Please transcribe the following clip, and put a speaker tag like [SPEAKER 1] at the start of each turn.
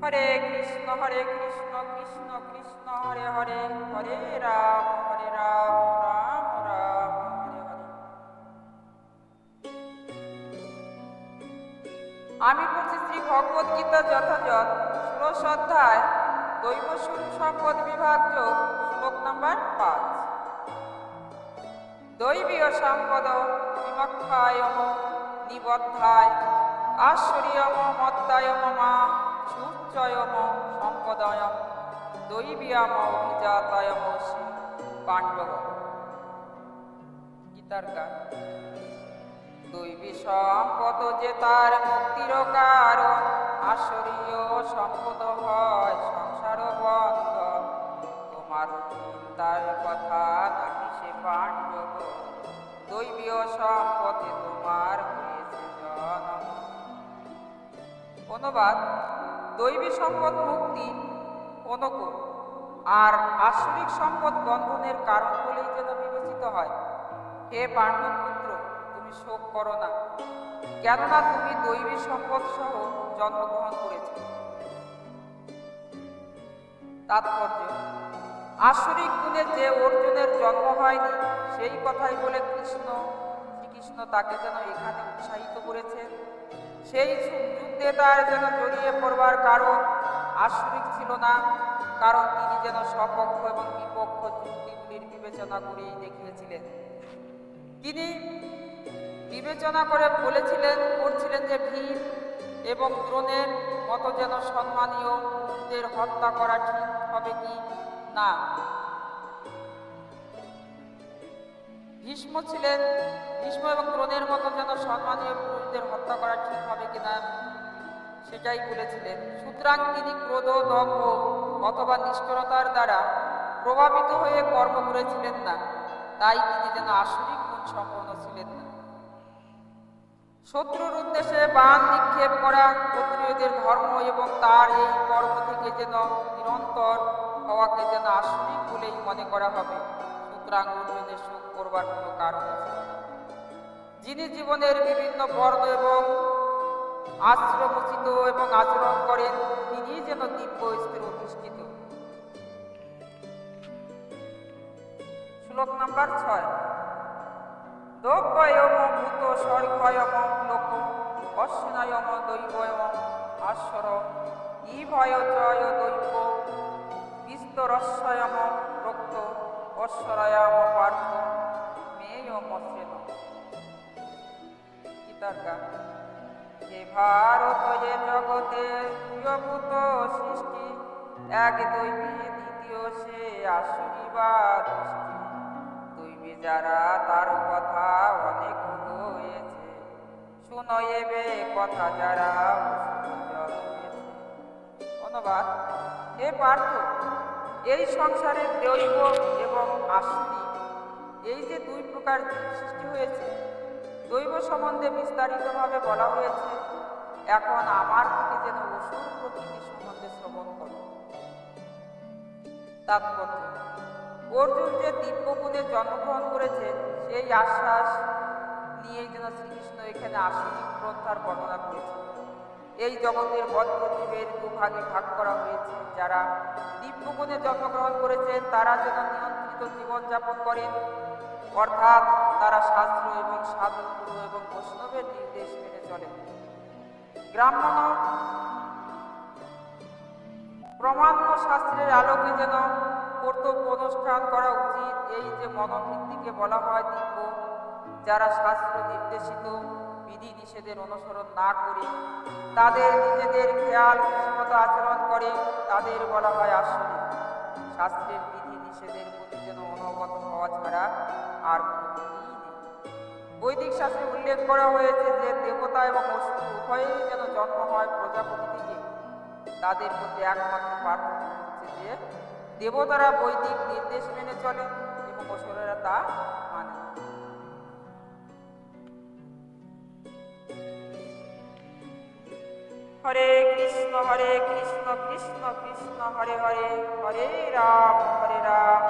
[SPEAKER 1] হরে কৃষ্ণ কৃষ্ণ কৃষ্ণ হরে হরে, হরে রাম রাম রাম হরে হরে। আমি পড়ছি শ্রী ভগবদ গীতা যথাযথ 16 অধ্যায় দৈব স্বরূপ সম্পদ বিভাগ যোগ শ্লোক নাম্বার 5। দৈবীয় সম্পদ বিমক্ষায়ম নিবদ্ধায় আশ্বর্যম মদ্দায়ম মা সূর্যয়ম সম্পদয়ম দৈবীয়ম অভিজাতয়ম শ্রী পাণ্ডব। গীতার গান। দৈবী সম্পদ যে তার মুক্তির কারণ, আশ্বরীয় সম্পদ হয় সংসার বন্ধন। তোমার চিন্তার কথা নাকি সে পাণ্ডব, দৈবীয় সম্পদে তোমার হয়েছে জন্ম। অনুবাদ: দৈবী সম্পদ মুক্তি অনুকূল, আর আসরিক সম্পদ বন্ধনের কারণ বলেই যেন বিবেচিত হয়। হে পাণ্ডব পুত্র, তুমি শোক করো না, কেননা তুমি দৈবী সম্পদ সহ জন্মগ্রহণ করেছ। তাৎপর্য: আসরিক গুণে যে অর্জুনের জন্ম হয়নি, সেই কথাই বলে শ্রীকৃষ্ণ তাকে যেন এখানে উৎসাহিত করেছেন। সেই যুদ্ধে তার যেন জড়িয়ে পড়বার কারণ আসরিক ছিল না, কারণ তিনি যেন সপক্ষ এবং বিপক্ষ যুক্তিগুলির বিবেচনা করেই দেখিয়েছিলেন। তিনি বিবেচনা করে করছিলেন যে ভীম এবং দ্রোণের মতো যেন সম্মানীয় পুরুষদের হত্যা করা ঠিক হবে কি না। ভীষ্ম এবং দ্রোণের মতো যেন সম্মানীয় পুরুষদের হত্যা করা ঠিক হবে কিনা সেটাই বলেছিলেন। সুতরাং তিনি ক্রোধ, দম্ভ অথবা নিষ্ঠুরতার দ্বারা প্রভাবিত হয়ে কর্ম করেছিলেন না, তাই তিনি যেন আসরিক গুণ সম্পন্ন ছিলেন না। শত্রুর উদ্দেশ্যে বাণ নিক্ষেপ করা ক্ষত্রিয়দের ধর্ম এবং তার এই কর্ম থেকে যেন নিরন্তর হওয়াকে যেন আসরিক বলেই মনে করা হবে। সুতরাং অর্জুনের শোক করবার কোনো কারণ ছিল না। যিনি জীবনের বিভিন্ন বর্ণ এবং আশ্রমোচিত এবং আচরণ করেন, তিনি যেন দিব্য স্থির অধিষ্ঠিত। শ্লোক নাম্বার 6। দ্রব্যয়ম ভূত স্বর্গয়ম লোক অশ্বিনয়ম দৈবয়ম আশ্বর ইভয় জয় দৈব বিস্তরস্বয়ম রক্ত অশ্বরয়াম পার্থ মেয়ম সেন। গীতার গান। যে ভারত যে জগতে দুয়ভূত সৃষ্টি, এক দৈবী দ্বিতীয় সে আসুরি বা দৃষ্টি। দৈবী যারা তার কথা অনেক হয়েছে, শুনো এবে কথা যারা জন্মেছে। অনুবাদ: হে পার্থ, এই সংসারে দৈব এবং আসুরি এই যে দুই প্রকার সৃষ্টি হয়েছে, দৈব সম্বন্ধে বিস্তারিতভাবে বলা হয়েছে। এখন আমার থেকে যেন অসুর প্রকৃতি সম্বন্ধে শ্রবণ করো। তাৎপর্য: অর্জুন যে দিব্য গুণে জন্মগ্রহণ করেছে, সেই আশ্বাস নিয়েই যেন শ্রীকৃষ্ণ এখানে আসরিক প্রথার বর্ণনা করেছে। এই জগতের বদ্ধ জীবের দুভাগে ভাগ করা হয়েছে। যারা দিব্য গুণে জন্মগ্রহণ করেছেন তারা যেন নিয়ন্ত্রিত জীবনযাপন করেন, অর্থাৎ তারা শাস্ত্র এবং সাধু গুরু এবং বৈষ্ণবের নির্দেশ মেনে চলেন। ব্রাহ্মণ প্রমাণ্য শাস্ত্রের আলোকে যেন কর্তব্য অনুষ্ঠান করা উচিত। এই যে মনোবৃত্তিকে বলা হয় দিব্য। যারা শাস্ত্র নির্দেশিত বিধি নিষেধের অনুসরণ না করে তাদের নিজেদের খেয়াল খুশিমতো আচরণ করে, তাদের বলা হয় আসরিক। শাস্ত্রের বিধি নিষেধের প্রতি যেন অনুগত হওয়া ছাড়া আর কোনো গতিই নেই। বৈদিক শাস্ত্রে উল্লেখ করা হয়েছে যে দেবতা এবং অসুর উভয়েই যেন জন্ম হয় প্রজাপতি থেকে। তাদের মধ্যে একমাত্র পার্থক্য হচ্ছে যে দেবতারা বৈদিক নির্দেশ মেনে চলে এবং অসুরেরা তা মানে না। হরে কৃষ্ণ কৃষ্ণ কৃষ্ণ হরে হরে, হরে রাম রাম